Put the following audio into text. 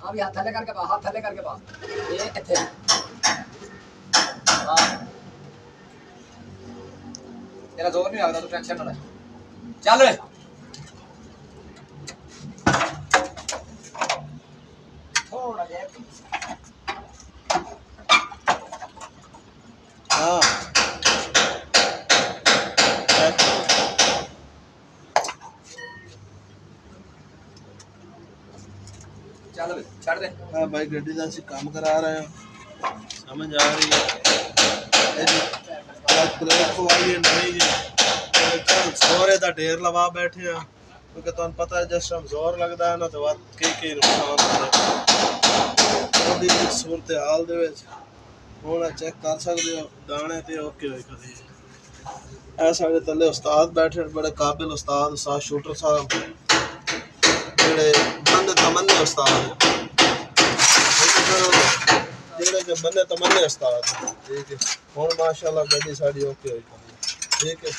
हाँ भी हाथ थले करके पा, हाथ थले करके पा। ये इत्थे हाँ तेरा जोर नहीं लगता, तू टेंशन ना ले। चल रे थोड़ा गैप हाँ चल भाई छड़ दे। हाँ भाई गड्डी का काम करा रहे हैं, समझ आ रही है। जोरे का ढेर लवा बैठे हैं क्योंकि तुम पता है जिस टाइम जोर लगता है ना तो कई नुकसान होते हैं। सूरत हाल हूँ चेक कर सकते हो दाने तो ओके हो खड़ी है। साढ़े तले उस्ताद बैठे बड़े काबिल उस्ताद उस्ताद शूटर साहब जेड़े बंदे तमन्ने उस्ताद जेड़े के बंदे तमन्ने उस्ताद ठीक है। हूँ माशाल्लाह गड्डी साड़ी ओके हो ठीक है।